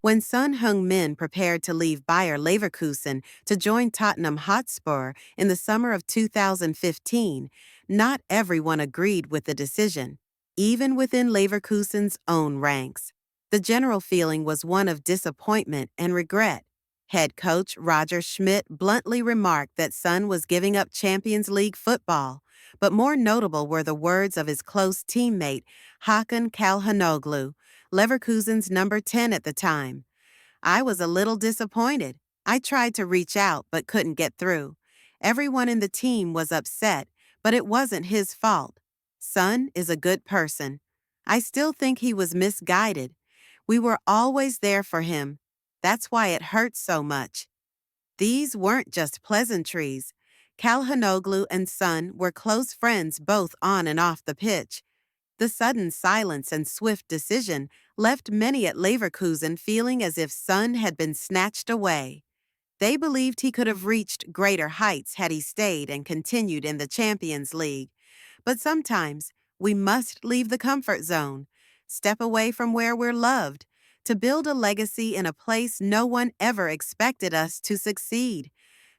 When Son Heung-min prepared to leave Bayer Leverkusen to join Tottenham Hotspur in the summer of 2015, not everyone agreed with the decision, even within Leverkusen's own ranks. The general feeling was one of disappointment and regret. Head coach Roger Schmidt bluntly remarked that Son was giving up Champions League football, but more notable were the words of his close teammate Hakan Çalhanoğlu, Leverkusen's number 10 at the time. "I was a little disappointed. I tried to reach out but couldn't get through. Everyone in the team was upset, but it wasn't his fault. Son is a good person. I still think he was misguided. We were always there for him. That's why it hurts so much." These weren't just pleasantries. Çalhanoğlu and Son were close friends both on and off the pitch. The sudden silence and swift decision left many at Leverkusen feeling as if Son had been snatched away. They believed he could have reached greater heights had he stayed and continued in the Champions League. But sometimes we must leave the comfort zone, step away from where we're loved, to build a legacy in a place no one ever expected us to succeed.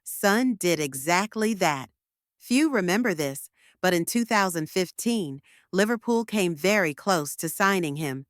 Son did exactly that. Few remember this, but in 2015, Liverpool came very close to signing him.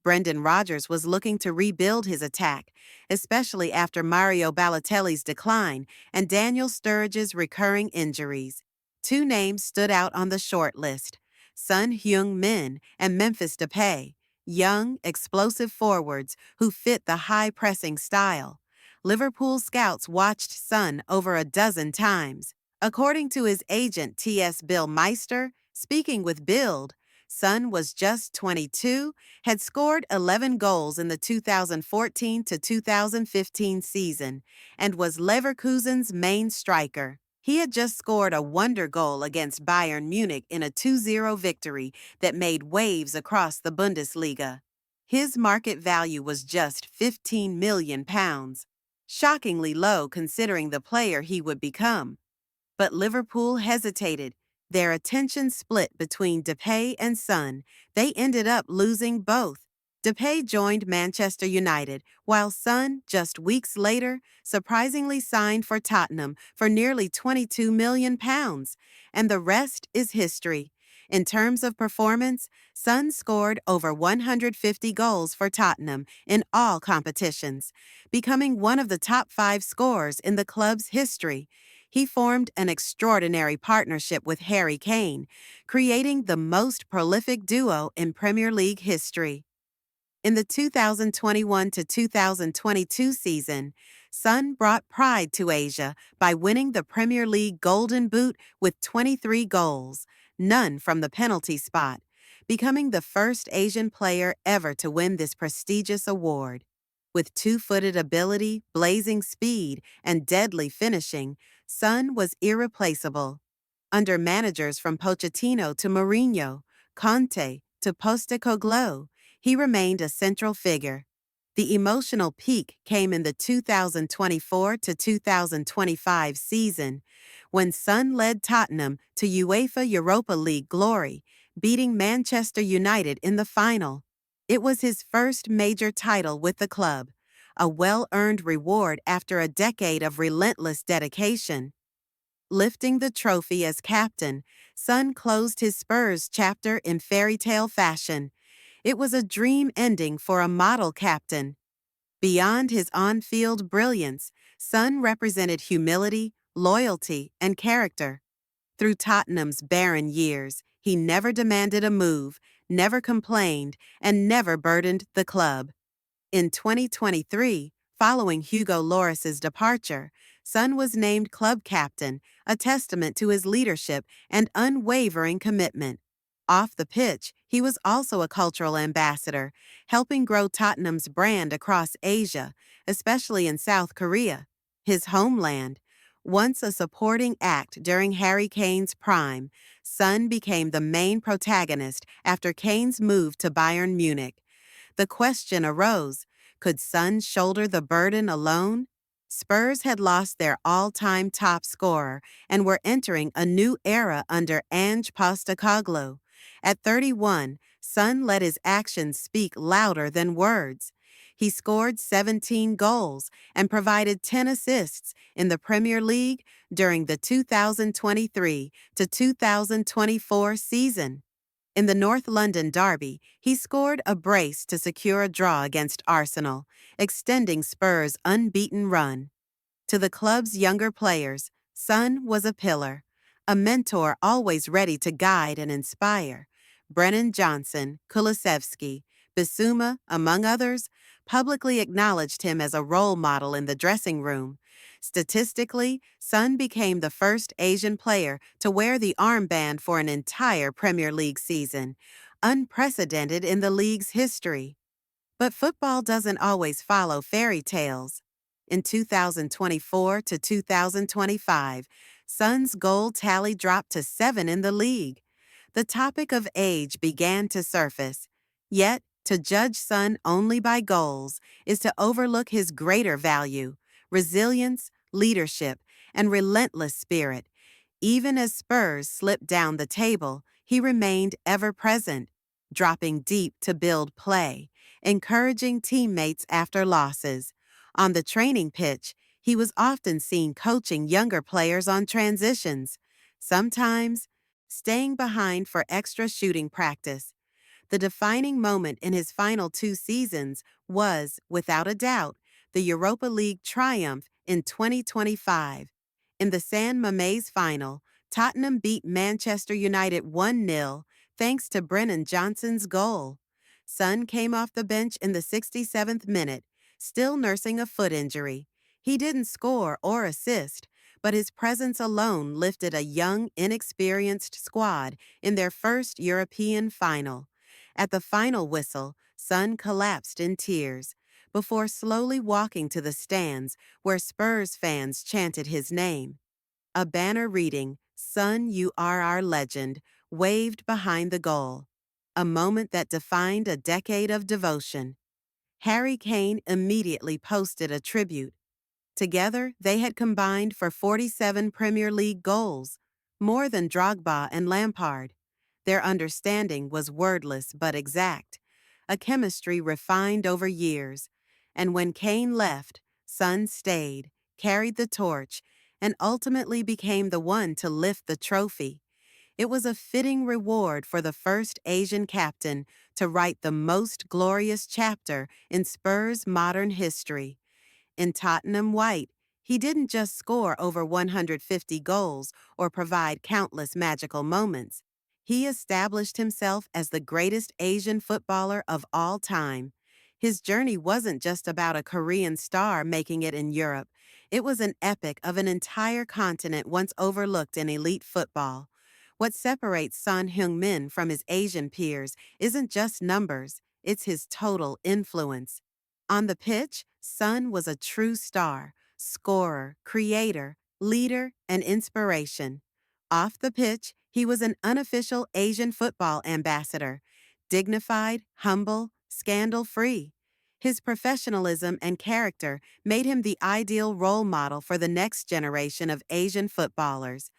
Brendan Rodgers was looking to rebuild his attack, especially after Mario Balotelli's decline and Daniel Sturridge's recurring injuries. Two names stood out on the short list: Son Heung-min and Memphis Depay, young, explosive forwards who fit the high-pressing style. Liverpool scouts watched Son over a dozen times. According to his agent T.S. Bill Meister, speaking with Bild, Son was just 22, had scored 11 goals in the 2014 to 2015 season, and was Leverkusen's main striker. He had just scored a wonder goal against Bayern Munich in a 2-0 victory that made waves across the Bundesliga. His market value was just £15 million, shockingly low considering the player he would become. But Liverpool hesitated. Their attention split between Depay and Son. They ended up losing both. Depay joined Manchester United, while Son, just weeks later, surprisingly signed for Tottenham for nearly £22 million, and the rest is history. In terms of performance, Son scored over 150 goals for Tottenham in all competitions, becoming one of the top 5 scorers in the club's history. He formed an extraordinary partnership with Harry Kane, creating the most prolific duo in Premier League history. In the 2021 to 2022 season, Son brought pride to Asia by winning the Premier League Golden Boot with 23 goals, none from the penalty spot, becoming the first Asian player ever to win this prestigious award. With two-footed ability, blazing speed, and deadly finishing, Son was irreplaceable. Under managers from Pochettino to Mourinho, Conte to Postecoglou, he remained a central figure. The emotional peak came in the 2024 to 2025 season, when Son led Tottenham to UEFA Europa League glory, beating Manchester United in the final. It was his first major title with the club, a well-earned reward after a decade of relentless dedication. Lifting the trophy as captain, Son closed his Spurs chapter in fairy-tale fashion. It was a dream ending for a model captain. Beyond his on-field brilliance, Son represented humility, loyalty, and character. Through Tottenham's barren years, he never demanded a move, never complained, and never burdened the club. In 2023, following Hugo Lloris's departure, Son was named club captain, a testament to his leadership and unwavering commitment. Off the pitch, he was also a cultural ambassador, helping grow Tottenham's brand across Asia, especially in South Korea, his homeland. Once a supporting act during Harry Kane's prime, Son became the main protagonist after Kane's move to Bayern Munich. The question arose, could Son shoulder the burden alone? Spurs had lost their all-time top scorer and were entering a new era under Ange Postecoglou. At 31, Son let his actions speak louder than words. He scored 17 goals and provided 10 assists in the Premier League during the 2023 to 2024 season. In the North London derby, he scored a brace to secure a draw against Arsenal, extending Spurs' unbeaten run. To the club's younger players, Son was a pillar, a mentor always ready to guide and inspire. Brennan Johnson, Kulusevski, Bissouma, among others, publicly acknowledged him as a role model in the dressing room. Statistically, Son became the first Asian player to wear the armband for an entire Premier League season, unprecedented in the league's history. But football doesn't always follow fairy tales. In 2024 to 2025, Son's goal tally dropped to 7 in the league. The topic of age began to surface. Yet, to judge Son only by goals is to overlook his greater value: resilience, leadership, and relentless spirit. Even as Spurs slipped down the table, he remained ever present, dropping deep to build play, encouraging teammates after losses. On the training pitch, he was often seen coaching younger players on transitions, sometimes staying behind for extra shooting practice. The defining moment in his final 2 seasons was, without a doubt, the Europa League triumph in 2025. In the San Mamés final, Tottenham beat Manchester United 1-0 thanks to Brennan Johnson's goal. Son came off the bench in the 67th minute, still nursing a foot injury. He didn't score or assist, but his presence alone lifted a young, inexperienced squad in their first European final. At the final whistle, Son collapsed in tears before slowly walking to the stands where Spurs fans chanted his name. A banner reading, "Son, you are our legend," waved behind the goal. A moment that defined a decade of devotion. Harry Kane immediately posted a tribute. Together, they had combined for 47 Premier League goals, more than Drogba and Lampard. Their understanding was wordless but exact, a chemistry refined over years. And when Kane left, Son stayed, carried the torch, and ultimately became the one to lift the trophy. It was a fitting reward for the first Asian captain to write the most glorious chapter in Spurs' modern history. In Tottenham white, he didn't just score over 150 goals or provide countless magical moments. He established himself as the greatest Asian footballer of all time. His journey wasn't just about a Korean star making it in Europe. It was an epic of an entire continent once overlooked in elite football. What separates Son Heung-min from his Asian peers isn't just numbers, it's his total influence. On the pitch, Son was a true star, scorer, creator, leader, and inspiration. Off the pitch, he was an unofficial Asian football ambassador, dignified, humble, scandal-free. His professionalism and character made him the ideal role model for the next generation of Asian footballers.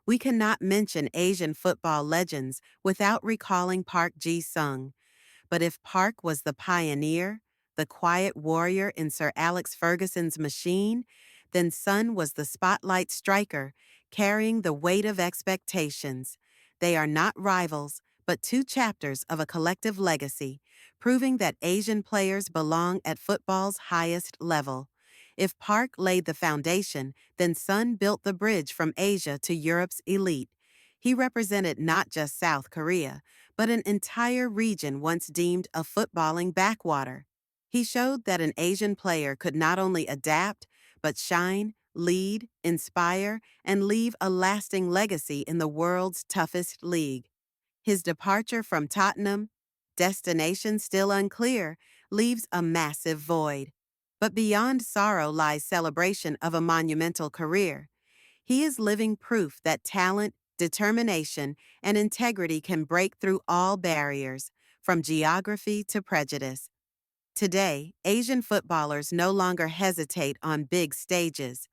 We cannot mention Asian football legends without recalling Park Ji-sung. But if Park was the pioneer, the quiet warrior in Sir Alex Ferguson's machine, then Son was the spotlight striker, carrying the weight of expectations. They are not rivals, but two chapters of a collective legacy, proving that Asian players belong at football's highest level. If Park laid the foundation, then Son built the bridge from Asia to Europe's elite. He represented not just South Korea, but an entire region once deemed a footballing backwater. He showed that an Asian player could not only adapt, but shine, lead, inspire, and leave a lasting legacy in the world's toughest league. His departure from Tottenham, destination still unclear, leaves a massive void. But beyond sorrow lies celebration of a monumental career. He is living proof that talent, determination, and integrity can break through all barriers, from geography to prejudice. Today, Asian footballers no longer hesitate on big stages.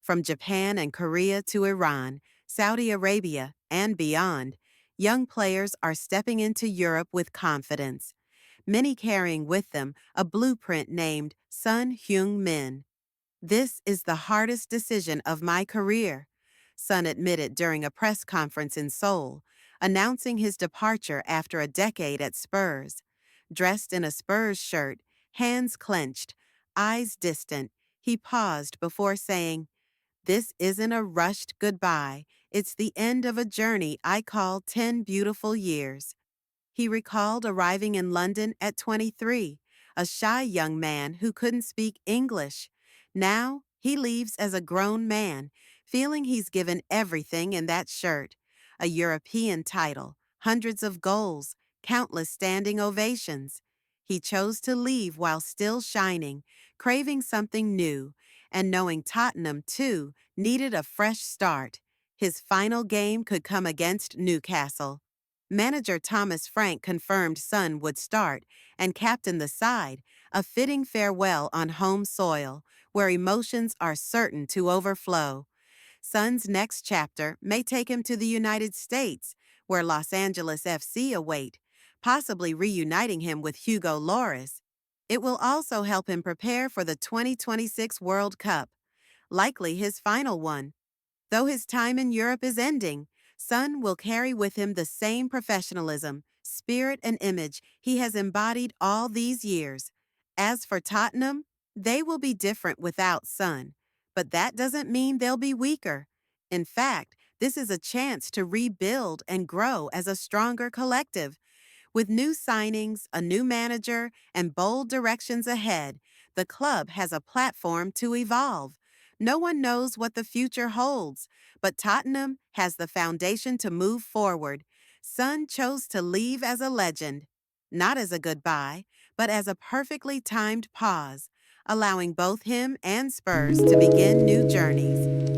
From Japan and Korea to Iran, Saudi Arabia, and beyond, young players are stepping into Europe with confidence. many carrying with them a blueprint named Son Heung-min. "This is the hardest decision of my career," Son admitted during a press conference in Seoul, announcing his departure after a decade at Spurs. Dressed in a Spurs shirt, hands clenched, eyes distant, he paused before saying, "This isn't a rushed goodbye. It's the end of a journey I call 10 beautiful years." He recalled arriving in London at 23, a shy young man who couldn't speak English. Now, he leaves as a grown man, feeling he's given everything in that shirt: a European title, hundreds of goals, countless standing ovations. He chose to leave while still shining, craving something new, and knowing Tottenham, too, needed a fresh start. His final game could come against Newcastle. Manager Thomas Frank confirmed Son would start and captain the side, a fitting farewell on home soil, where emotions are certain to overflow. Son's next chapter may take him to the United States, where Los Angeles FC await, possibly reuniting him with Hugo Lloris. It will also help him prepare for the 2026 World Cup, likely his final one. Though his time in Europe is ending, Son will carry with him the same professionalism, spirit, and image he has embodied all these years. As for Tottenham, they will be different without Son, but that doesn't mean they'll be weaker. In fact, this is a chance to rebuild and grow as a stronger collective. With new signings, a new manager, and bold directions ahead, the club has a platform to evolve. No one knows what the future holds, but Tottenham has the foundation to move forward. Son chose to leave as a legend, not as a goodbye, but as a perfectly timed pause, allowing both him and Spurs to begin new journeys.